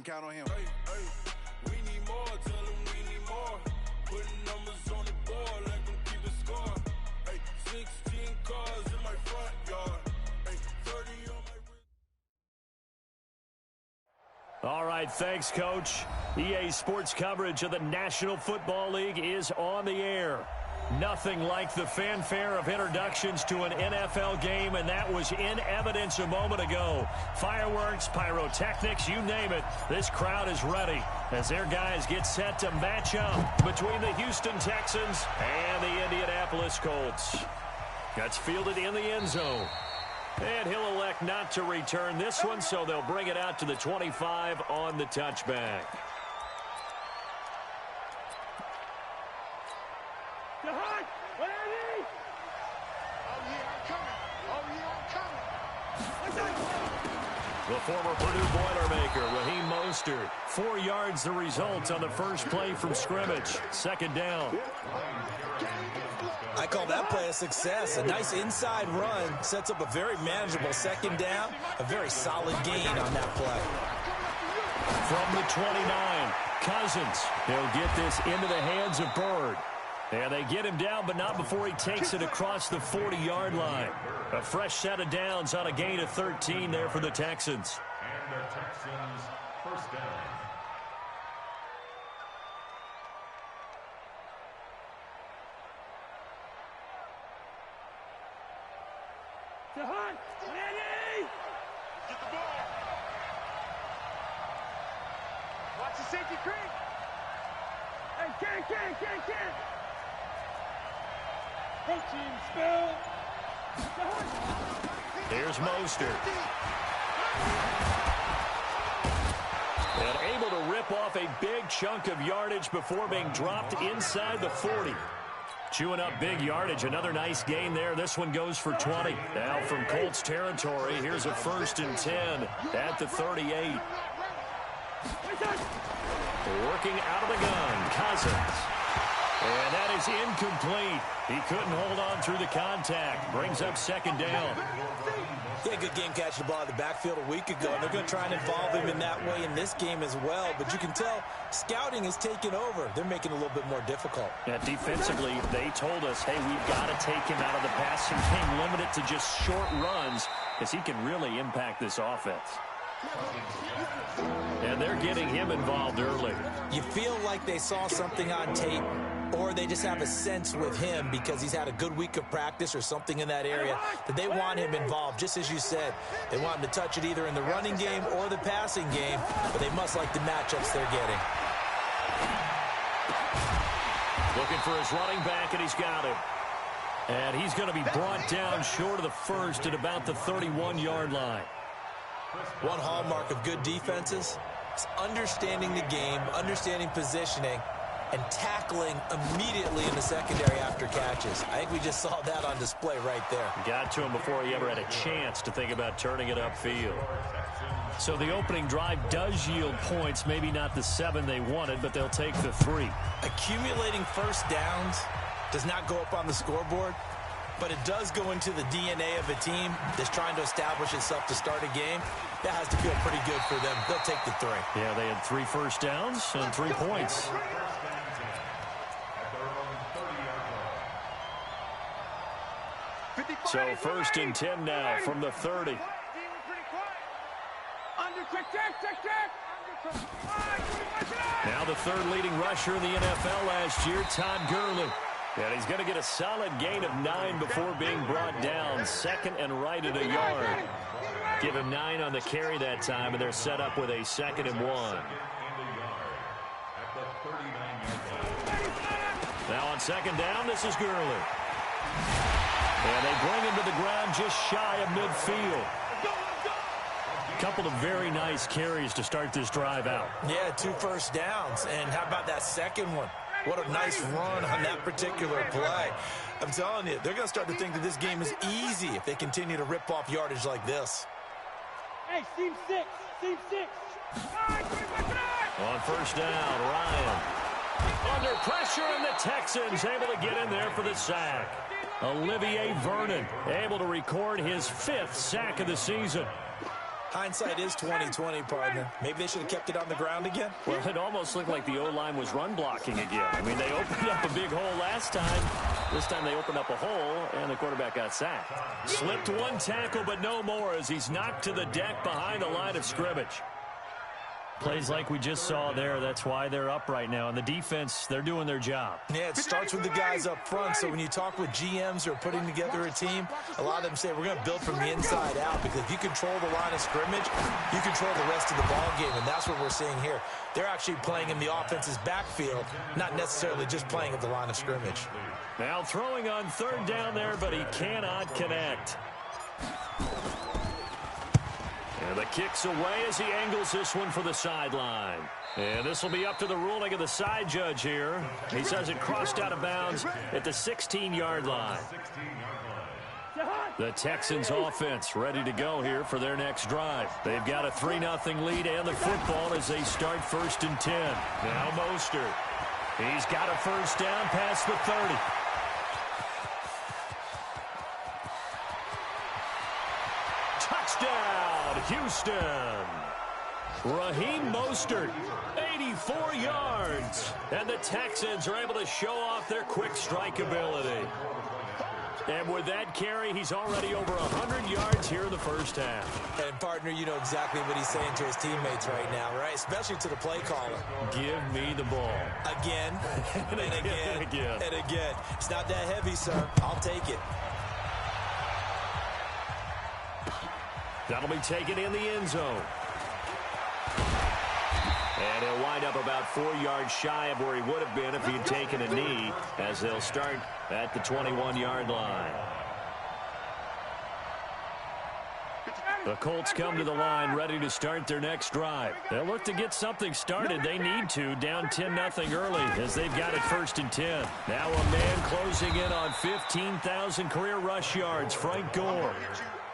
count on him. We need more, tell them we need more. Putting numbers on the board, let them keep a score. 16 cars in my front yard. 30 on my wrist. All right, thanks, Coach. EA Sports coverage of the National Football League is on the air. Nothing like the fanfare of introductions to an NFL game, and that was in evidence a moment ago. Fireworks, pyrotechnics, you name it. This crowd is ready as their guys get set to match up between the Houston Texans and the Indianapolis Colts. That's fielded in the end zone. And he'll elect not to return this one, so they'll bring it out to the 25 on the touchback. The former Purdue Boilermaker, Raheem Mostert. 4 yards the result on the first play from scrimmage. Second down. I call that play a success. A nice inside run sets up a very manageable second down. A very solid gain on that play. From the 29, Cousins. He'll get this into the hands of Bird. And they get him down, but not before he takes it across the 40-yard line. A fresh set of downs on a gain of 13 there for the Texans. And the Texans first down. To Hunt. Ready. Get the ball. Watch the safety creep. Hey, can. Coaching spell. Here's Mostert. And able to rip off a big chunk of yardage before being dropped inside the 40. Chewing up big yardage. Another nice gain there. This one goes for 20. Now from Colts territory, here's a 1st and 10 at the 38. Working out of the gun, Cousins. And that is incomplete. He couldn't hold on through the contact. Brings up second down. Yeah, good game catching the ball in the backfield a week ago. And they're going to try and involve him in that way in this game as well. But you can tell scouting is taking over. They're making it a little bit more difficult. Yeah, defensively, they told us, hey, we've got to take him out of the passing game, limit it to just short runs, because he can really impact this offense. And they're getting him involved early. You feel like they saw something on tape, or they just have a sense with him because he's had a good week of practice or something in that area that they want him involved. Just as you said, they want him to touch it either in the running game or the passing game, but they must like the matchups they're getting. Looking for his running back, and he's got him. And he's going to be brought down short of the first at about the 31-yard line. One hallmark of good defenses is understanding the game, understanding positioning, and tackling immediately in the secondary after catches. I think we just saw that on display right there. Got to him before he ever had a chance to think about turning it upfield. So the opening drive does yield points, maybe not the 7 they wanted, but they'll take the 3. Accumulating first downs does not go up on the scoreboard, but it does go into the DNA of a team that's trying to establish itself to start a game. That has to feel pretty good for them. They'll take the 3. Yeah, they had 3 first downs and 3 points. So 1st and 10 now from the 30. Now the 3rd leading rusher in the NFL last year, Todd Gurley. And he's going to get a solid gain of 9 before being brought down. 2nd and right at a yard. Give him 9 on the carry that time, and they're set up with a 2nd and 1. Now on 2nd down, this is Gurley. And they bring him to the ground just shy of midfield. Couple of very nice carries to start this drive out. Yeah, 2 first downs. And how about that second one? What a nice run on that particular play. I'm telling you, they're going to start to think that this game is easy if they continue to rip off yardage like this. Hey, team 6. On 1st down, Ryan. Under pressure, and the Texans able to get in there for the sack. Olivier Vernon able to record his 5th sack of the season. Hindsight is 20/20, partner. Maybe they should have kept it on the ground again. Well, it almost looked like the O-line was run blocking again. I mean, they opened up a big hole last time. This time they opened up a hole, and the quarterback got sacked. Slipped one tackle, but no more as he's knocked to the deck behind the line of scrimmage. Plays like we just saw there. That's why they're up right now. And the defense, they're doing their job. Yeah, it starts with the guys up front. So when you talk with GMs who are putting together a team, a lot of them say, we're going to build from the inside out. Because if you control the line of scrimmage, you control the rest of the ball game. And that's what we're seeing here. They're actually playing in the offense's backfield, not necessarily just playing at the line of scrimmage. Now throwing on third down there, but he cannot connect. And the kick's away as he angles this one for the sideline. And this will be up to the ruling of the side judge here. He says it crossed out of bounds at the 16-yard line. The Texans offense ready to go here for their next drive. They've got a 3-0 lead and the football as they start 1st and 10. Now Mostert. He's got a first down past the 30. Touchdown, Houston. Raheem Mostert, 84 yards. And the Texans are able to show off their quick strike ability. And with that carry, he's already over 100 yards here in the first half. And, partner, you know exactly what he's saying to his teammates right now, right? Especially to the play caller. Give me the ball. Again, and again, and again. It's not that heavy, sir. I'll take it. That'll be taken in the end zone. And he'll wind up about 4 yards shy of where he would have been if he'd taken a knee, as they'll start at the 21-yard line. The Colts come to the line ready to start their next drive. They'll look to get something started. They need to, down 10-0 early as they've got it 1st and 10. Now a man closing in on 15,000 career rush yards, Frank Gore.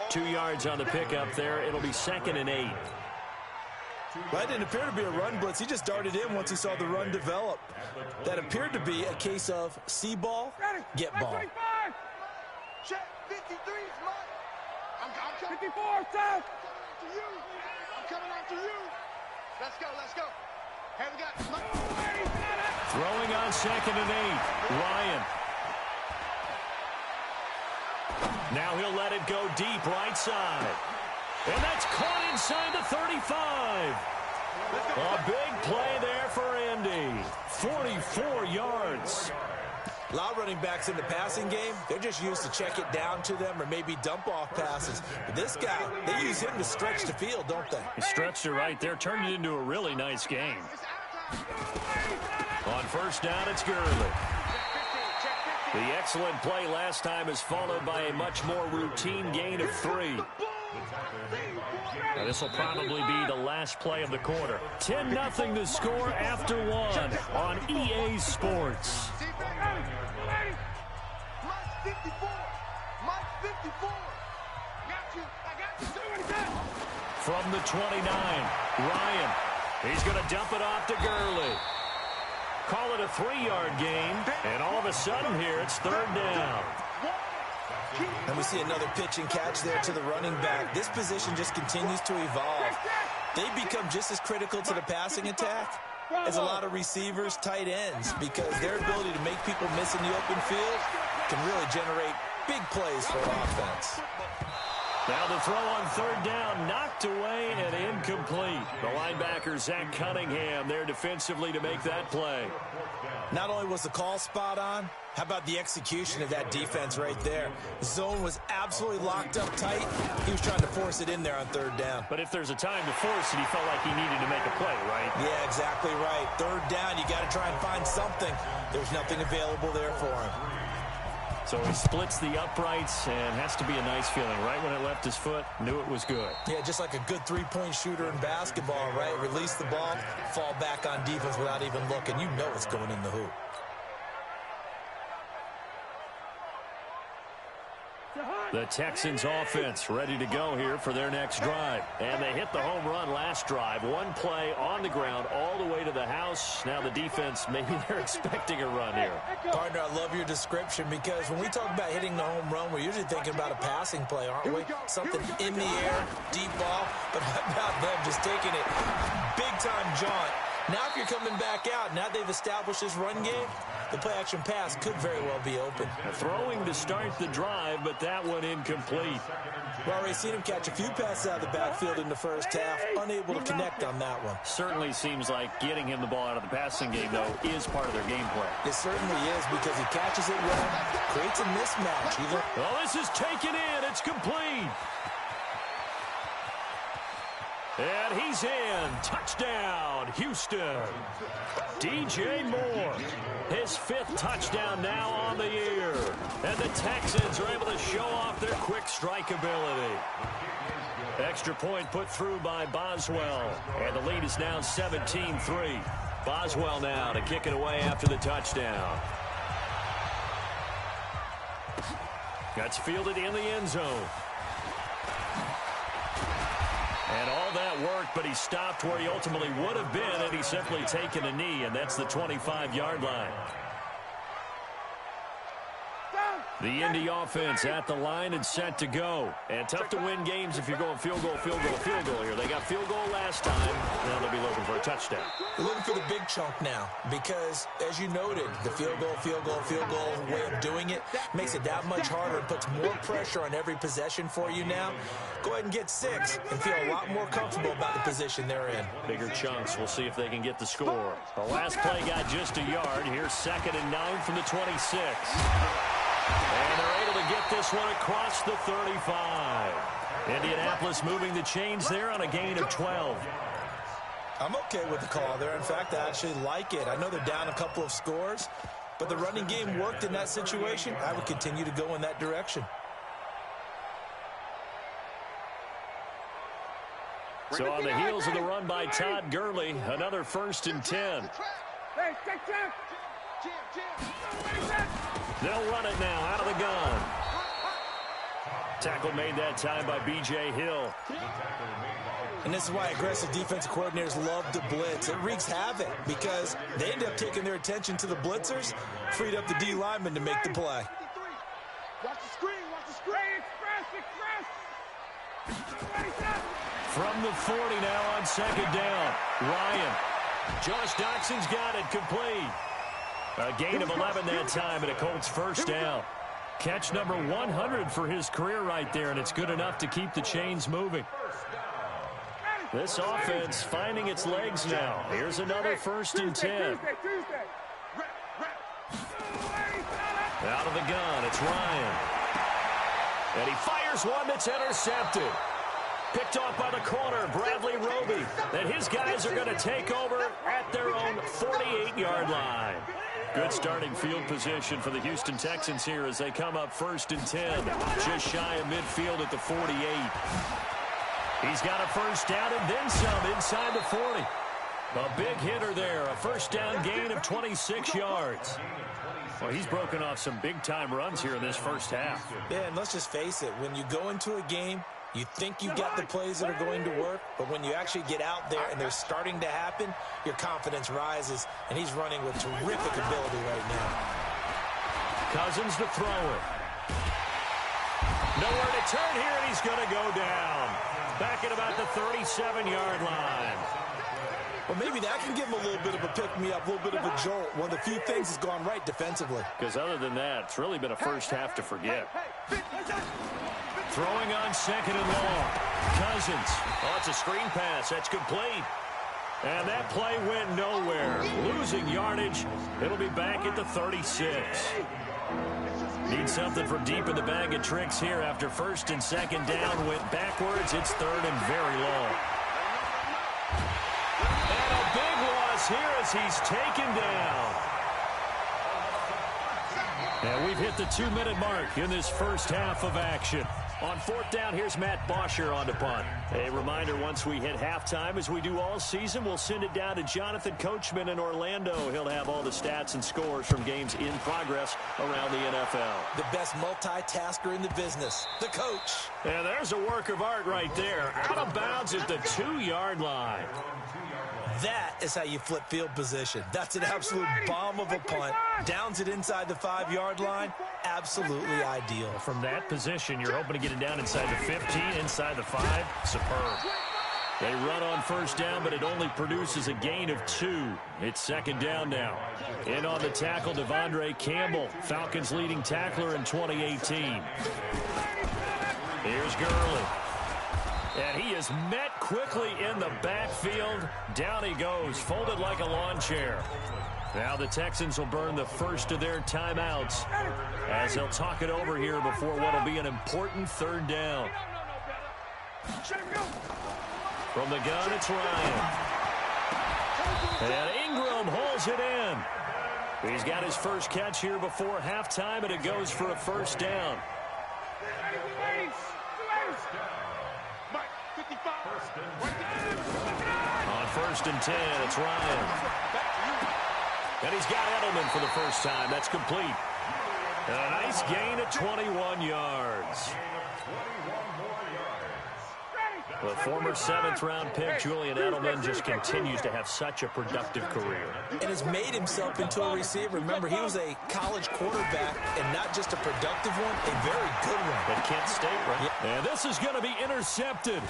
2 yards on the pickup there. It'll be 2nd and 8. Well, that didn't appear to be a run blitz. He just darted in once he saw the run develop. That appeared to be a case of see ball, get ball. Check 53 is mine. I'm coming. 54, south. I'm coming after you. Let's go, let's go. Hey, we got Throwing on 2nd and 8. Ryan. Now he'll let it go deep right side. And that's caught inside the 35. A big play there for Indy. 44 yards. A lot of running backs in the passing game, they're just used to check it down to them or maybe dump off passes. But this guy, they use him to stretch the field, don't they? He stretched it right there, turned it into a really nice game. On 1st down, it's Gurley. The excellent play last time is followed by a much more routine gain of 3. Now this will probably be the last play of the quarter. 10-0 the score after 1 on EA Sports. From the 29, Ryan. He's going to dump it off to Gurley. Call it a 3-yard gain, and all of a sudden here it's 3rd down. And we see another pitch and catch there to the running back. This position just continues to evolve. They become just as critical to the passing attack as a lot of receivers, tight ends, because their ability to make people miss in the open field can really generate big plays for an offense. Now the throw on 3rd down, knocked away and incomplete. The linebacker, Zach Cunningham, there defensively to make that play. Not only was the call spot on, how about the execution of that defense right there? The zone was absolutely locked up tight. He was trying to force it in there on 3rd down. But if there's a time to force it, he felt like he needed to make a play, right? Yeah, exactly right. 3rd down, you got to try and find something. There's nothing available there for him. So he splits the uprights and has to be a nice feeling. Right when it left his foot, knew it was good. Yeah, just like a good three-point shooter in basketball, right? Release the ball, fall back on defense without even looking. You know it's going in the hoop. The Texans offense ready to go here for their next drive. And they hit the home run last drive. One play on the ground all the way to the house. Now the defense, maybe they're expecting a run here. Partner, I love your description because when we talk about hitting the home run, we're usually thinking about a passing play, aren't we? Something in the air, deep ball. But how about them just taking it big-time jaunt? Now if you're coming back out, now they've established this run game, the play-action pass could very well be open. Throwing to start the drive, but that one incomplete. We've already seen him catch a few passes out of the backfield in the first half, unable to connect on that one. Certainly seems like getting him the ball out of the passing game, though, is part of their game plan. It certainly is because he catches it well, creates a mismatch. Well, this is taken in. It's complete. And he's in. Touchdown, Houston. DJ Moore, his 5th touchdown now on the year. And the Texans are able to show off their quick strike ability. Extra point put through by Boswell. And the lead is now 17-3. Boswell now to kick it away after the touchdown. That's fielded in the end zone. And all that worked, but he stopped where he ultimately would have been had he simply taken a knee, and that's the 25-yard line. The Indy offense at the line and set to go. And tough to win games if you're going field goal here. They got field goal last time. Now they'll be looking for a touchdown. They're looking for the big chunk now because, as you noted, the field goal way of doing it makes it that much harder and puts more pressure on every possession for you now. Go ahead and get 6 and feel a lot more comfortable about the position they're in. Bigger chunks. We'll see if they can get the score. The last play got just a yard. Here's 2nd and 9 from the 26. And they're able to get this one across the 35. Indianapolis moving the chains there on a gain of 12. I'm okay with the call there. In fact, I actually like it. I know they're down a couple of scores, but the running game worked in that situation. I would continue to go in that direction. So on the heels of the run by Todd Gurley, another 1st and 10. They'll run it now out of the gun. Tackle made that time by B.J. Hill. And this is why aggressive defensive coordinators love to blitz. It wreaks havoc because they end up taking their attention to the blitzers, freed up the D lineman to make the play. Watch the screen, watch the screen. Express. From the 40 now on 2nd down. Ryan. Josh Doxson's got it complete. A gain of 11 that time and a Colts 1st down. Catch number 100 for his career right there, and it's good enough to keep the chains moving. This offense finding its legs now. Here's another 1st and 10. Out of the gun, it's Ryan. And he fires one that's intercepted. Picked off by the corner, Bradley Roby. And his guys are going to take over at their own 48-yard line. Good starting field position for the Houston Texans here as they come up 1st and 10. Just shy of midfield at the 48. He's got a 1st down and then some inside the 40. A big hitter there, a 1st down gain of 26 yards. Well, he's broken off some big-time runs here in this 1st half. Yeah, and let's just face it. When you go into a game, you think you got the plays that are going to work, but when you actually get out there and they're starting to happen, your confidence rises, and he's running with terrific ability right now. Cousins to throw it. Nowhere to turn here, and he's going to go down. Back at about the 37-yard line. Well, maybe that can give him a little bit of a pick-me-up, a little bit of a jolt. One of the few things has gone right defensively. Because other than that, it's really been a 1st half to forget. Throwing on 2nd and long. Cousins. Oh, it's a screen pass. That's complete. And that play went nowhere. Losing yardage. It'll be back at the 36. Need something from deep in the bag of tricks here after 1st and 2nd down. Went backwards. It's 3rd and very long. And a big loss here as he's taken down. And we've hit the 2-minute mark in this 1st half of action. On fourth down, here's Matt Bosher on to punt. A reminder, once we hit halftime, as we do all season, we'll send it down to Jonathan Coachman in Orlando. He'll have all the stats and scores from games in progress around the NFL. The best multitasker in the business, the coach. And there's a work of art right there. Out of bounds at the 2-yard line. That is how you flip field position. That's an absolute bomb of a punt. Downs it inside the 5-yard line. Absolutely ideal. From that position, you're hoping to get it down inside the 15, inside the 5. Superb. They run on first down, but it only produces a gain of 2. It's second down now. In on the tackle, Devondre Campbell, Falcons' leading tackler in 2018. Here's Gurley. And he is met quickly in the backfield. Down he goes, folded like a lawn chair. Now the Texans will burn the first of their timeouts as they'll talk it over here before what will be an important third down. From the gun, it's Ryan. And Ingram holds it in. He's got his first catch here before halftime, and it goes for a first down. On first and 10, it's Ryan. And he's got Edelman for the first time. That's complete. And a nice gain of 21 yards. The former 7th-round pick, Julian Edelman, just continues to have such a productive career. And has made himself into a receiver. Remember, he was a college quarterback, and not just a productive one, a very good one. At Kent State, right? Yeah. And this is going to be intercepted.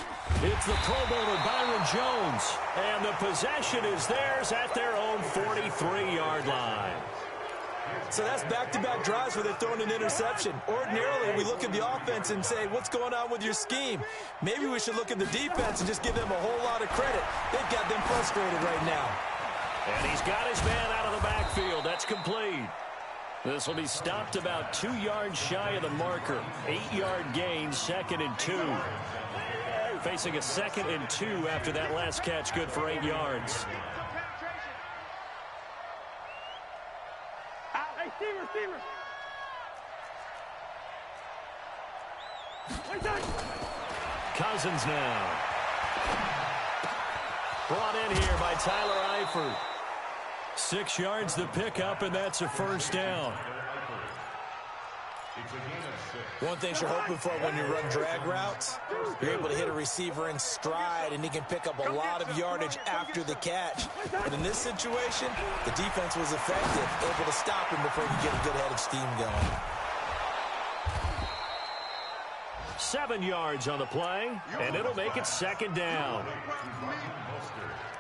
It's the Pro Bowler Byron Jones. And the possession is theirs at their own 43-yard line. So that's back-to-back drives where they're throwing an interception. Ordinarily, we look at the offense and say, what's going on with your scheme? Maybe we should look at the defense and just give them a whole lot of credit. They've got them frustrated right now. And he's got his man out of the backfield. That's complete. This will be stopped about 2 yards shy of the marker. 8-yard gain, 2nd and 2. Facing a 2nd and 2 after that last catch, good for 8 yards. Cousins now. Brought in here by Tyler Eifert. 6 yards the pickup, and that's a first down. One thing you're hoping for when you run drag routes, you're able to hit a receiver in stride, and he can pick up a lot of yardage after the catch. But in this situation, the defense was effective, able to stop him before he could get a good head of steam going. 7 yards on the play, and it'll make it second down.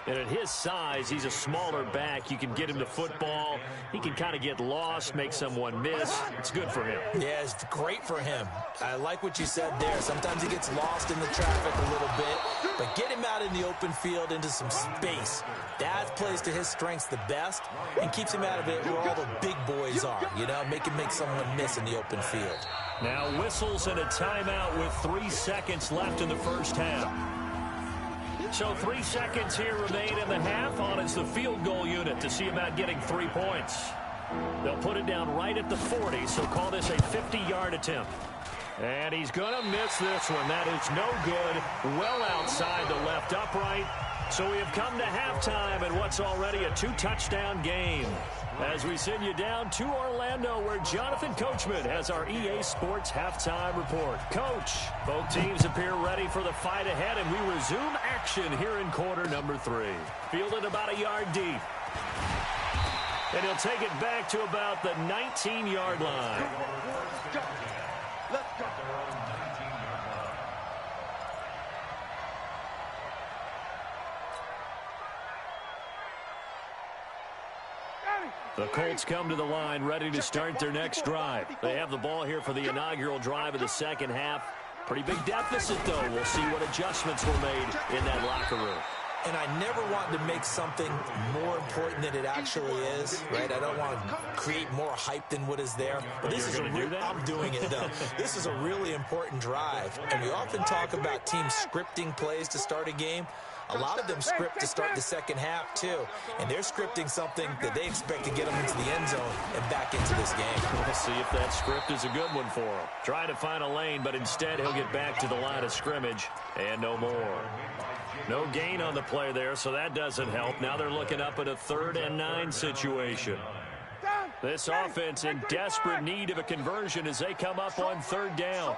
And at his size, he's a smaller back. You can get him the football. He can kind of get lost, make someone miss. It's good for him. Yeah, it's great for him. I like what you said there. Sometimes he gets lost in the traffic a little bit, but get him out in the open field into some space. That plays to his strengths the best and keeps him out of it where all the big boys are, you know, make someone miss in the open field. Now whistles and a timeout with 3 seconds left in the first half. So 3 seconds here remain in the half. On is the field goal unit to see about getting 3 points. They'll put it down right at the 40, so call this a 50-yard attempt. And he's going to miss this one. That is no good. Well outside the left upright. So we have come to halftime in what's already a 2-touchdown game. As we send you down to Orlando, where Jonathan Coachman has our EA Sports halftime report. Coach, both teams appear ready for the fight ahead, and we resume action here in quarter number 3. Fielded about a yard deep. And he'll take it back to about the 19-yard line. Let's go. The Colts come to the line ready to start their next drive. They have the ball here for the inaugural drive of the second half. Pretty big deficit, though. We'll see what adjustments were made in that locker room. And I never want to make something more important than it actually is, right? I don't want to create more hype than what is there. But this is I'm doing it, though. This is a really important drive. And we often talk about teams scripting plays to start a game. A lot of them script to start the second half, too. And they're scripting something that they expect to get them into the end zone and back into this game. We'll see if that script is a good one for him. Trying to find a lane, but instead he'll get back to the line of scrimmage and no more. No gain on the play there, so that doesn't help. Now they're looking up at a 3rd and 9 situation. This offense in desperate need of a conversion as they come up on 3rd down.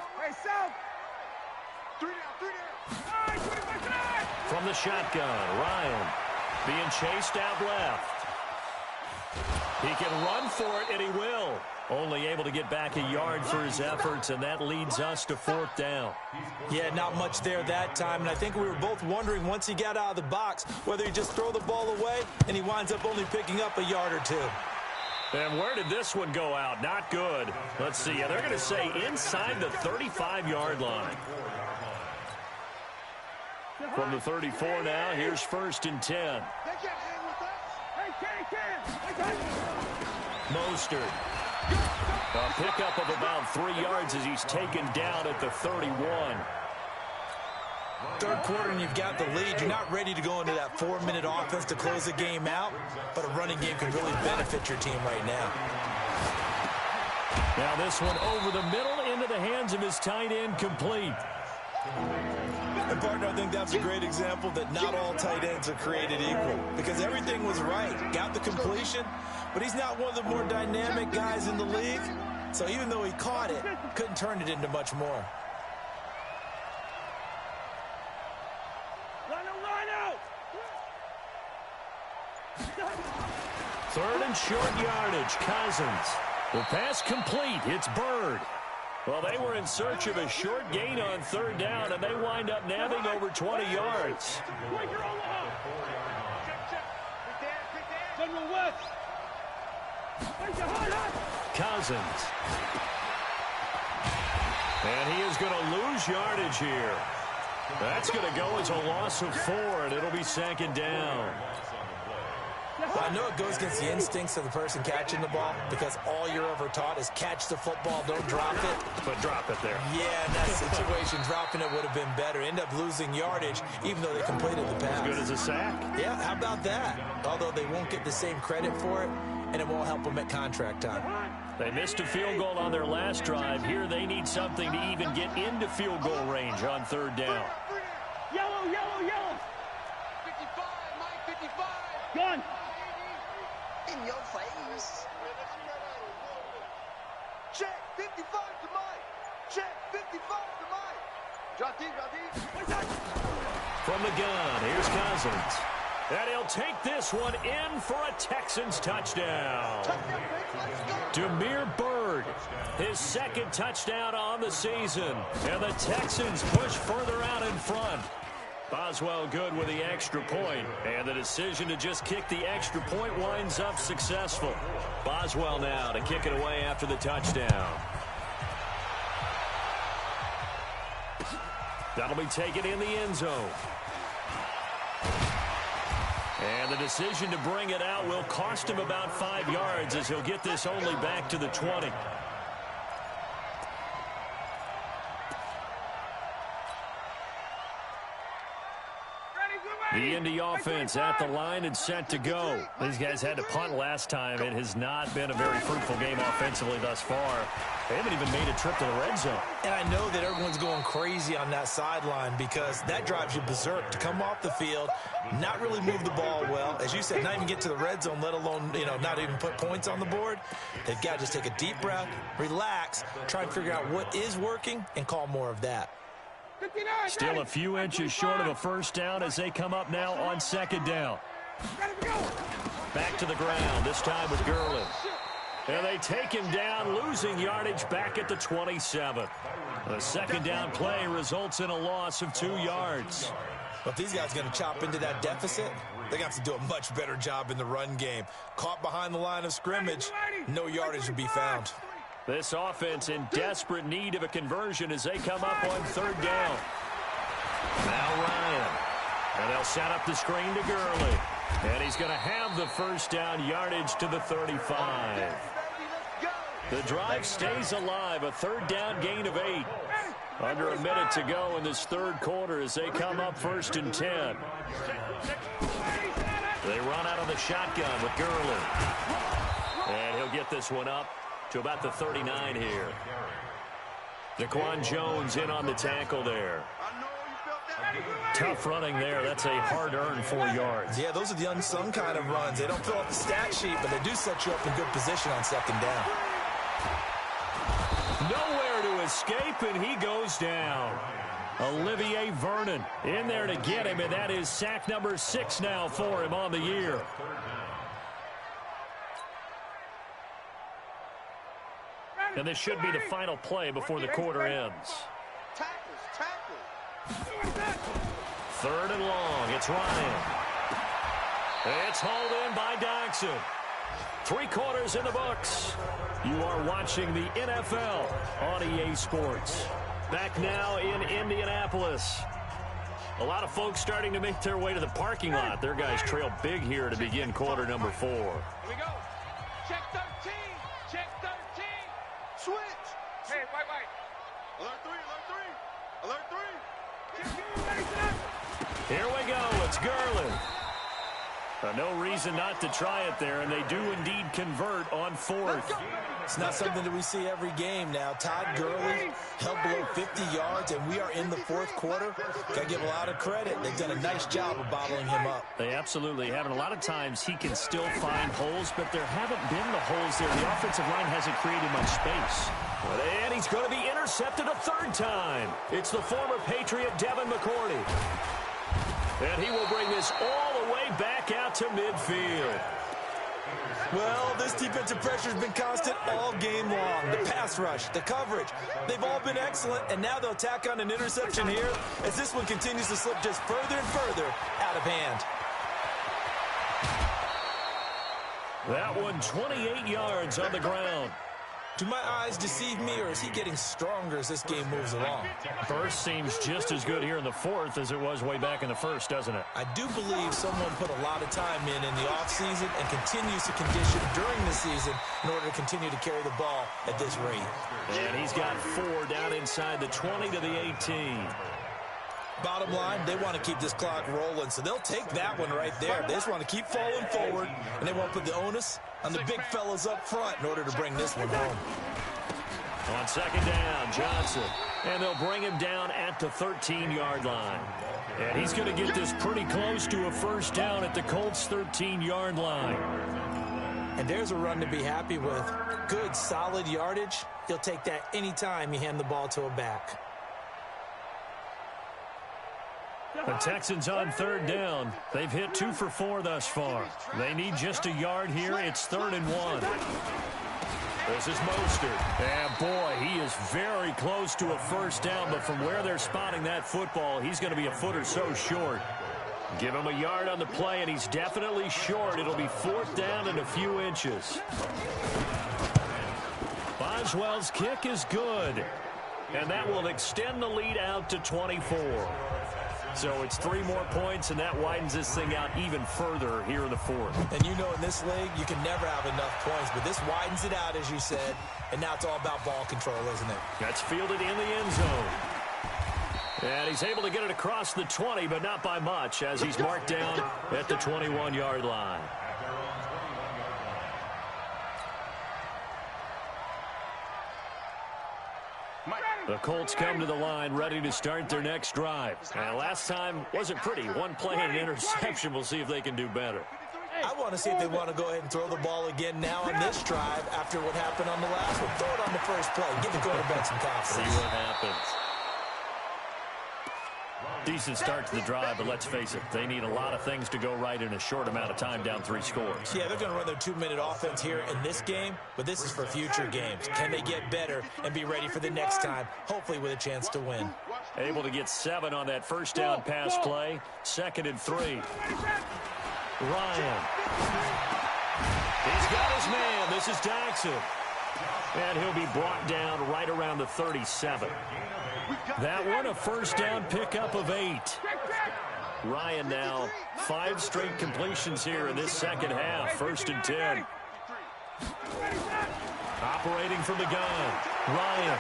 From the shotgun, Ryan being chased out left. He can run for it, and he will. Only able to get back a yard for his efforts, and that leads us to 4th down. Yeah, not much there that time, and I think we were both wondering once he got out of the box whether he'd just throw the ball away, and he winds up only picking up a yard or 2. And where did this one go out? Not good. Let's see. They're going to say inside the 35-yard line. From the 34 now, here's 1st and 10. Mostert. A pickup of about 3 yards as he's taken down at the 31. Third quarter and you've got the lead. You're not ready to go into that 4-minute offense to close the game out, but a running game can really benefit your team right now. Now this one over the middle into the hands of his tight end, complete. And partner, I think that's a great example that not all tight ends are created equal, because everything was right. Got the completion, but he's not one of the more dynamic guys in the league. So even though he caught it, couldn't turn it into much more. Third and short yardage, Cousins. The pass complete. It's Bird. Well, they were in search of a short gain on 3rd down, and they wind up nabbing over 20 yards. Cousins. And he is going to lose yardage here. That's going to go as a loss of 4, and it'll be 2nd down. Well, I know it goes against the instincts of the person catching the ball, because all you're ever taught is catch the football, don't drop it. But drop it there. Yeah, in that situation, dropping it would have been better. End up losing yardage, even though they completed the pass. As good as a sack. Yeah, how about that? Although they won't get the same credit for it, and it won't help them at contract time. They missed a field goal on their last drive. Here they need something to even get into field goal range on 3rd down. Yellow, yellow, yellow. 55, Mike, 55. Gun. In your face. Check, 55 to Mike. Check, 55 to Mike. Drop deep, drop deep. From the gun, here's Cousins. And he'll take this one in for a Texans touchdown. Demir Bird, his 2nd touchdown on the season. And the Texans push further out in front. Boswell good with the extra point, and the decision to just kick the extra point winds up successful. Boswell now to kick it away after the touchdown. That'll be taken in the end zone. And the decision to bring it out will cost him about 5 yards as he'll get this only back to the 20. The Indy offense at the line and set to go. These guys had to punt last time. It has not been a very fruitful game offensively thus far. They haven't even made a trip to the red zone. And I know that everyone's going crazy on that sideline, because that drives you berserk to come off the field, not really move the ball well. As you said, not even get to the red zone, let alone, not even put points on the board. They've got to just take a deep breath, relax, try and figure out what is working, and call more of that. Still a few inches short of a 1st down as they come up now on 2nd down. Back to the ground, this time with Gurley. And they take him down, losing yardage back at the 27. The 2nd down play results in a loss of 2 yards. But if these guys are going to chop into that deficit, they're going to have to do a much better job in the run game. Caught behind the line of scrimmage, no yardage would be found. This offense in desperate need of a conversion as they come up on 3rd down. Now Ryan. And they'll set up the screen to Gurley. And he's going to have the 1st down yardage to the 35. The drive stays alive. A 3rd down gain of 8. Under a minute to go in this third quarter as they come up 1st and 10. They run out of the shotgun with Gurley. And he'll get this one up to about the 39 here. Daquan Jones in on the tackle there. Tough running there. That's a hard-earned 4 yards. Yeah, those are the unsung kind of runs. They don't fill up the stat sheet, but they do set you up in good position on 2nd down. Nowhere to escape, and he goes down. Olivier Vernon in there to get him, and that is sack number 6 now for him on the year. And this should be the final play before the quarter ends. Third and long. It's Ryan. It's hauled in by Dodson. 3 quarters in the books. You are watching the NFL on EA Sports. Back now in Indianapolis. A lot of folks starting to make their way to the parking lot. Their guys trail big here to begin quarter number 4. Here we go. Check 13. Check 13. Switch. Hey, wait. Alert 3. Alert 3. Here we go. It's Gurley. No reason not to try it there, and they do indeed convert on 4th. It's not something that we see every game now. Todd Gurley held below 50 yards, and we are in the 4th quarter. Got to give a lot of credit. They've done a nice job of bottling him up. They absolutely have, and a lot of times he can still find holes, but there haven't been the holes there. The offensive line hasn't created much space. And he's going to be intercepted a 3rd time. It's the former Patriot Devin McCourty. And he will bring this all the way back out to midfield. Well, this defensive pressure has been constant all game long. The pass rush, the coverage, they've all been excellent, and now they'll tack on an interception here as this one continues to slip just further and further out of hand. That one 28 yards on the ground. Do my eyes deceive me, or is he getting stronger as this game moves along? Burst seems just as good here in the 4th as it was way back in the 1st, doesn't it? I do believe someone put a lot of time in the offseason and continues to condition during the season in order to continue to carry the ball at this rate. And he's got 4 down inside the 20 to the 18. Bottom line, they want to keep this clock rolling, so they'll take that one right there. They just want to keep falling forward, and they won't put the onus on the big fellas up front in order to bring this one home. On 2nd down, Johnson. And they'll bring him down at the 13-yard line. And he's going to get this pretty close to a 1st down at the Colts' 13-yard line. And there's a run to be happy with. Good, solid yardage. He'll take that anytime you hand the ball to a back. The Texans on 3rd down. They've hit 2 for 4 thus far. They need just a yard here. It's 3rd and 1. This is Mostert. And boy, he is very close to a 1st down, but from where they're spotting that football, he's going to be a foot or so short. Give him a yard on the play, and he's definitely short. It'll be 4th down and a few inches. Boswell's kick is good, and that will extend the lead out to 24. So it's 3 more points, and that widens this thing out even further here in the 4th. And you know in this league, you can never have enough points, but this widens it out, as you said, and now it's all about ball control, isn't it? That's fielded in the end zone. And he's able to get it across the 20, but not by much, as he's marked down at the 21-yard line. The Colts come to the line ready to start their next drive. And last time wasn't pretty. 1 play and an interception. We'll see if they can do better. I want to see if they want to go ahead and throw the ball again now on this drive after what happened on the last one. Throw it on the first play. Give the quarterback some confidence. See what happens. Decent start to the drive, but let's face it, they need a lot of things to go right in a short amount of time, down 3 scores. Yeah, they're going to run their 2-minute offense here in this game, but this is for future games. Can they get better and be ready for the next time, hopefully with a chance to win? Able to get 7 on that 1st down pass play. 2nd and 3. Ryan. He's got his man. This is Dodson. And he'll be brought down right around the 37. That one, a 1st down pickup of 8. Ryan now 5 straight completions here in this second half. 1st and 10. Operating from the gun. Ryan.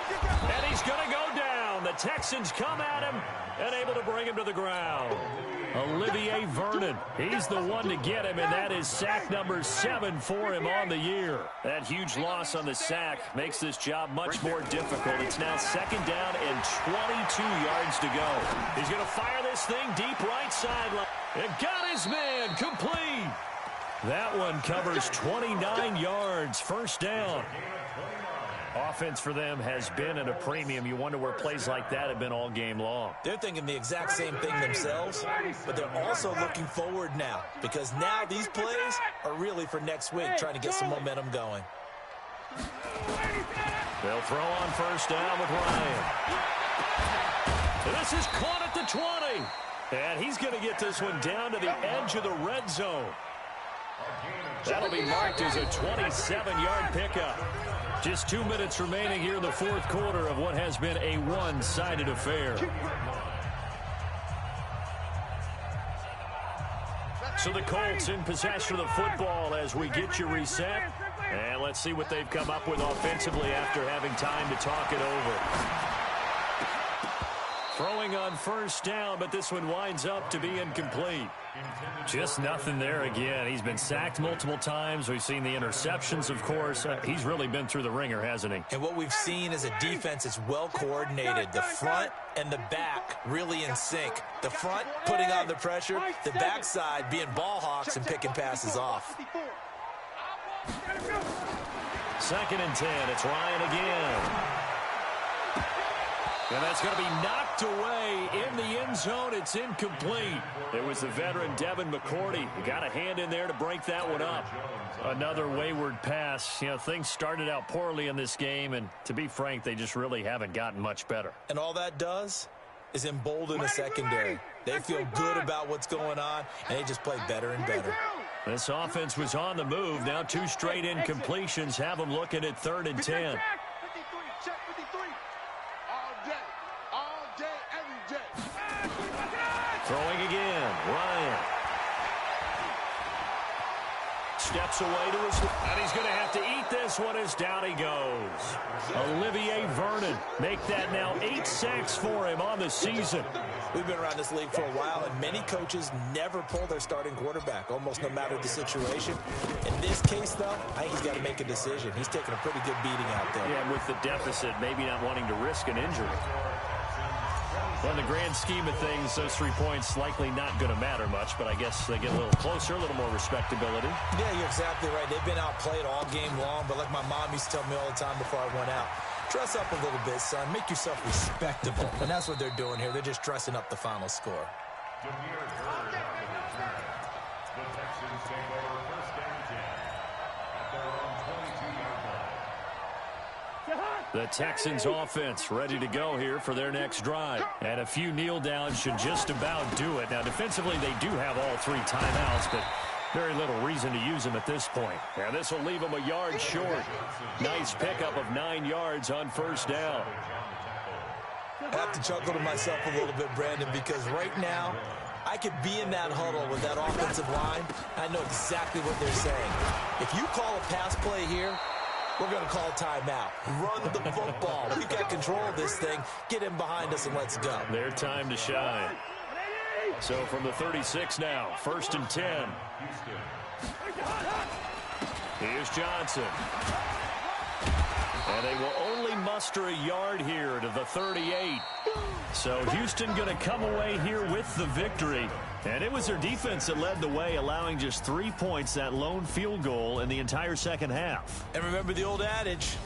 And he's going to go down. The Texans come at him and able to bring him to the ground. Olivier Vernon, he's the one to get him, and that is sack number 7 for him on the year. That huge loss on the sack makes this job much more difficult. It's now 2nd down and 22 yards to go. He's going to fire this thing deep right sideline. And got his man complete. That one covers 29 yards, 1st down. Offense for them has been at a premium. You wonder where plays like that have been all game long. They're thinking the exact same thing themselves, but they're also looking forward now because now these plays are really for next week, trying to get some momentum going. They'll throw on 1st down with Ryan. This is caught at the 20. And he's going to get this one down to the edge of the red zone. That'll be marked as a 27-yard pickup. Just 2 minutes remaining here in the 4th quarter of what has been a one-sided affair. So the Colts in possession of the football as we get you reset. And let's see what they've come up with offensively after having time to talk it over. Throwing on 1st down, but this one winds up to be incomplete. Just nothing there again. He's been sacked multiple times. We've seen the interceptions, of course. He's really been through the ringer, hasn't he? And what we've seen is a defense that's well coordinated. The front and the back really in sync. The front putting on the pressure, the backside being ball hawks and picking passes off. 2nd and 10. It's Ryan again. And that's going to be knocked away in the end zone. It's incomplete. It was the veteran Devin McCourty who got a hand in there to break that one up. Another wayward pass. You know, things started out poorly in this game, and to be frank, they just really haven't gotten much better. And all that does is embolden a secondary. They feel good about what's going on, and they just play better and better. This offense was on the move. Now 2 straight incompletions have them looking at 3rd and 10. Throwing again, Ryan. Steps away to his... And he's going to have to eat this one as down he goes. Olivier Vernon make that now 8 sacks for him on the season. We've been around this league for a while, and many coaches never pull their starting quarterback, almost no matter the situation. In this case, though, I think he's got to make a decision. He's taking a pretty good beating out there. Yeah, with the deficit, maybe not wanting to risk an injury. Well, in the grand scheme of things, those 3 points likely not going to matter much, but I guess they get a little closer, a little more respectability. Yeah, you're exactly right. They've been outplayed all game long, but like my mom used to tell me all the time before I went out, dress up a little bit, son. Make yourself respectable. And that's what they're doing here. They're just dressing up the final score. The Texans take over 1st and 10 at their own 22-yard line. The Texans offense ready to go here for their next drive. And a few kneel downs should just about do it. Now, defensively, they do have all 3 timeouts, but very little reason to use them at this point. And this will leave them a yard short. Nice pickup of 9 yards on 1st down. I have to chuckle to myself a little bit, Brandon, because right now, I could be in that huddle with that offensive line. I know exactly what they're saying. If you call a pass play here, we're going to call timeout. Run the football. We've got control of this thing. Get in behind us and let's go. Their time to shine. So from the 36 now, 1st and 10. Here's Johnson. And they will only muster a yard here to the 38. So Houston going to come away here with the victory. And it was their defense that led the way, allowing just 3 points, that lone field goal in the entire second half. And remember the old adage,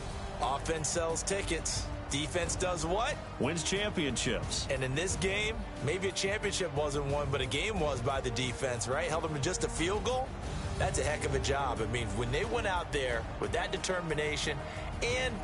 offense sells tickets. Defense does what? Wins championships. And in this game, maybe a championship wasn't won, but a game was by the defense, right? Held them to just a field goal. That's a heck of a job. I mean, when they went out there with that determination and